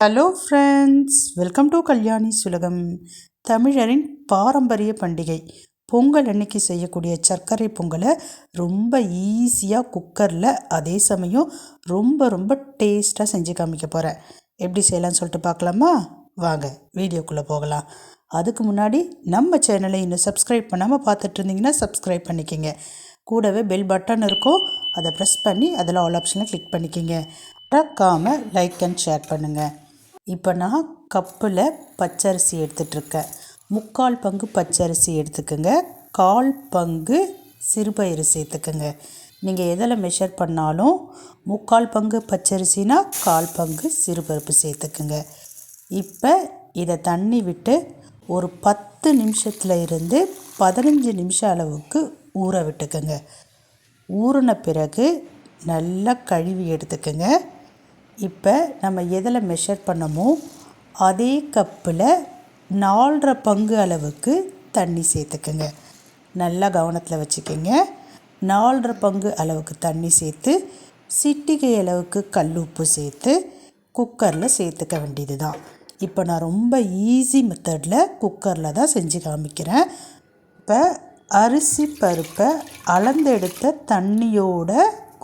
Hello friends, welcome to Kalyani சுலகம். தமிழரின் பாரம்பரிய பண்டிகை பொங்கல் அன்னைக்கு செய்யக்கூடிய சர்க்கரை பொங்கலை ரொம்ப ஈஸியாக குக்கரில், அதே சமயம் ரொம்ப ரொம்ப டேஸ்ட்டாக செஞ்சு காமிக்க போகிறேன். எப்படி செய்யலாம்னு சொல்லிட்டு பார்க்கலாமா? வாங்க வீடியோக்குள்ளே போகலாம். அதுக்கு முன்னாடி நம்ம சேனலை இன்னும் சப்ஸ்கிரைப் பண்ணாமல் பார்த்துட்டு இருந்தீங்கன்னா சப்ஸ்கிரைப் பண்ணிக்கோங்க. கூடவே பெல் பட்டன் இருக்கும், அதை ப்ரெஸ் பண்ணி அதில் ஆல் ஆப்ஷனை கிளிக் பண்ணிக்கோங்க. மறக்காமல் லைக் அண்ட் ஷேர் பண்ணுங்கள். இப்போ நான் கப்பில் பச்சரிசி எடுத்துகிட்ருக்கேன். 3/4 பங்கு பச்சரிசி எடுத்துக்கோங்க, 1/4 பங்கு சிறுபயிறு சேர்த்துக்குங்க. நீங்கள் எதில் மெஷர் பண்ணாலும் 3/4 பங்கு பச்சரிசினா 1/4 பங்கு சிறுபருப்பு சேர்த்துக்குங்க. இப்போ இதை தண்ணி விட்டு ஒரு 10 நிமிஷத்தில் இருந்து 15 நிமிஷம் அளவுக்கு ஊற விட்டுக்குங்க. ஊறின பிறகு நல்லா கழுவி எடுத்துக்கோங்க. இப்போ நம்ம எதில் மெஷர் பண்ணமோ அதே கப்பில் 4/2 பங்கு அளவுக்கு தண்ணி சேர்த்துக்குங்க. நல்லா கவனத்தில் வச்சுக்கோங்க. 4/2 பங்கு அளவுக்கு தண்ணி சேர்த்து சிட்டிகை அளவுக்கு கல் உப்பு சேர்த்து குக்கரில் சேர்த்துக்க வேண்டியது தான். இப்போ நான் ரொம்ப ஈஸி மெத்தடில் குக்கரில் தான் செஞ்சு காமிக்கிறேன். இப்போ அரிசி பருப்பை அளந்தெடுத்த தண்ணியோட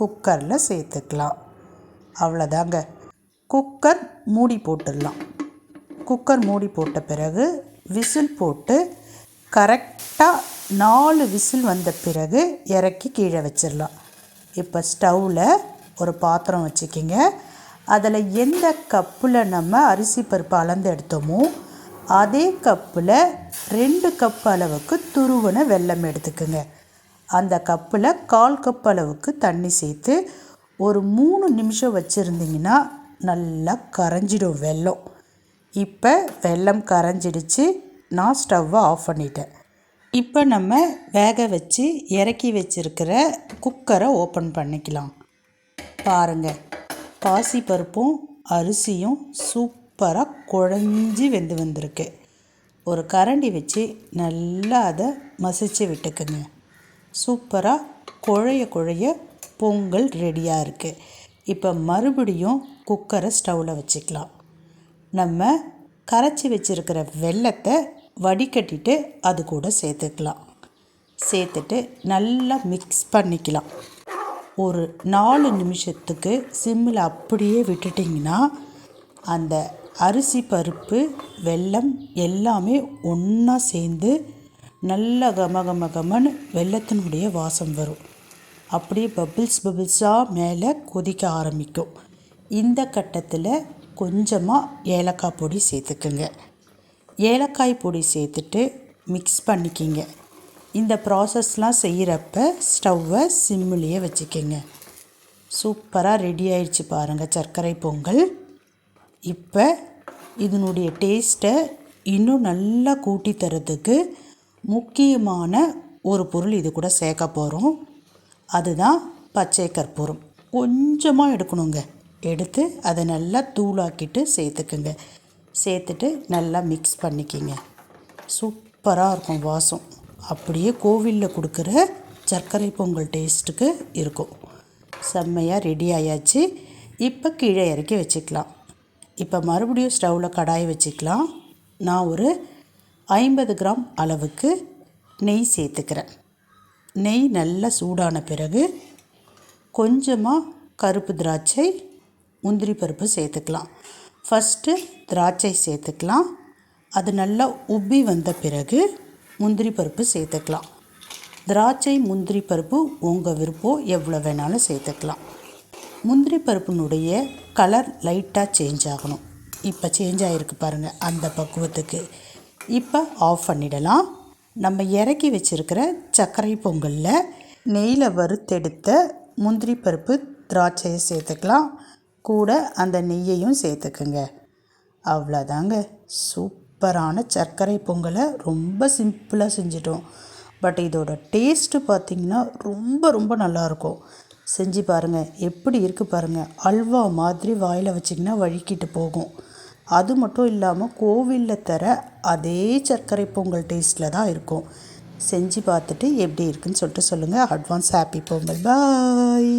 குக்கரில் சேர்த்துக்கலாம். அவ்வளோதாங்க. குக்கர் மூடி போட்டுடலாம். குக்கர் மூடி போட்ட பிறகு விசில் போட்டு கரெக்டாக 4 விசில் வந்த பிறகு இறக்கி கீழே வச்சிடலாம். இப்போ ஸ்டவ்வில் ஒரு பாத்திரம் வச்சுக்கிங்க. அதில் எந்த கப்பில் நம்ம அரிசி பருப்பு அளந்து எடுத்தோமோ அதே கப்பில் 2 கப் அளவுக்கு துருவன வெல்லம் எடுத்துக்குங்க. அந்த கப்பில் 1/4 கப் அளவுக்கு தண்ணி சேர்த்து ஒரு 3 நிமிஷம் வச்சுருந்திங்கன்னா நல்லா கரைஞ்சிடும் வெல்லம். இப்போ வெல்லம் கரைஞ்சிடுச்சு. நான் ஸ்டவ்வை ஆஃப் பண்ணிட்டேன். இப்போ நம்ம வேக வச்சு இறக்கி வச்சுருக்கிற குக்கரை ஓப்பன் பண்ணிக்கலாம். பாருங்கள், பாசிப்பருப்பும் அரிசியும் சூப்பராக குழஞ்சி வெந்து வந்திருக்கு. ஒரு கரண்டி வச்சு நல்லா அதை மசிச்சு விட்டுக்குங்க. சூப்பராக குழைய பொங்கல் ரெடியாக இருக்குது. இப்போ மறுபடியும் குக்கரை ஸ்டவ்வில் வச்சுக்கலாம். நம்ம கரைச்சி வச்சுருக்கிற வெல்லத்தை வடிகட்டிட்டு அது கூட சேர்த்துக்கலாம். சேர்த்துட்டு நல்லா மிக்ஸ் பண்ணிக்கலாம். ஒரு 4 நிமிஷத்துக்கு சிம்மில் அப்படியே விட்டுட்டிங்கன்னா அந்த அரிசி பருப்பு வெல்லம் எல்லாமே ஒன்றா சேர்ந்து நல்லா கமன்னு வெல்லத்தினுடைய வாசம் வரும். அப்படியே பபிள்ஸாக மேலே கொதிக்க ஆரம்பிக்கும். இந்த கட்டத்தில் கொஞ்சமாக ஏலக்காய் பொடி சேர்த்துக்குங்க. ஏலக்காய் பொடி சேர்த்துட்டு மிக்ஸ் பண்ணிக்கிங்க. இந்த ப்ராசஸ்லாம் செய்கிறப்ப ஸ்டவ்வை சிம்மிலேயே வச்சுக்கோங்க. சூப்பராக ரெடி ஆயிடுச்சு பாருங்கள் சர்க்கரை பொங்கல். இப்போ இதனுடைய டேஸ்ட்டை இன்னும் நல்லா கூட்டி தரதுக்கு முக்கியமான ஒரு பொருள் இது கூட சேர்க்க போகிறோம். அதுதான் பச்சை கற்பூரம். கொஞ்சமாக எடுக்கணுங்க. எடுத்து அதை நல்லா தூளாக்கிட்டு சேர்த்துக்குங்க. சேர்த்துட்டு நல்லா மிக்ஸ் பண்ணிக்கிங்க. சூப்பராக இருக்கும் வாசம். அப்படியே கோவிலில் கொடுக்குற சர்க்கரை பொங்கல் டேஸ்ட்டுக்கு இருக்கும். செம்மையாக ரெடி ஆயாச்சு. இப்போ கீழே இறக்கி வச்சுக்கலாம். இப்போ மறுபடியும் ஸ்டவ்வில் கடாய் வச்சுக்கலாம். நான் ஒரு 50 கிராம் அளவுக்கு நெய் சேர்த்துக்கிறேன். நெய் நல்லா சூடான பிறகு கொஞ்சமாக கருப்பு திராட்சை, முந்திரி பருப்பு சேர்த்துக்கலாம். ஃபஸ்ட்டு திராட்சை சேர்த்துக்கலாம். அது நல்லா உப்பி வந்த பிறகு முந்திரி பருப்பு சேர்த்துக்கலாம். திராட்சை முந்திரி பருப்பு உங்கள் விருப்பம், எவ்வளோ வேணாலும் சேர்த்துக்கலாம். முந்திரி பருப்பினுடைய கலர் லைட்டாக சேஞ்ச் ஆகணும். இப்போ சேஞ்ச் ஆகிருக்கு பாருங்கள், அந்த பக்குவத்துக்கு. இப்போ ஆஃப் பண்ணிடலாம். நம்ம இறக்கி வச்சுருக்கிற சர்க்கரை பொங்கலில் நெய்யில் வறுத்தெடுத்த முந்திரி பருப்பு திராட்சையை சேர்த்துக்கலாம். கூட அந்த நெய்யையும் சேர்த்துக்குங்க. அவ்வளோதாங்க. சூப்பரான சர்க்கரை பொங்கலை ரொம்ப சிம்பிளாக செஞ்சிட்டோம். பட் இதோட டேஸ்ட்டு பார்த்திங்கன்னா ரொம்ப ரொம்ப நல்லாயிருக்கும். செஞ்சு பாருங்கள். எப்படி இருக்குது பாருங்கள். அல்வா மாதிரி வாயில் வச்சிங்கன்னா வழுக்கிட்டு போகும். அது மட்டும் இல்லாமல் கோவிலில் தர அதே சர்க்கரை பொங்கல் டேஸ்ட்டில் தான் இருக்கும். செஞ்சு பார்த்துட்டு எப்படி இருக்குன்னு சொல்லிட்டு சொல்லுங்கள். Advance happy Pongal. பாய்.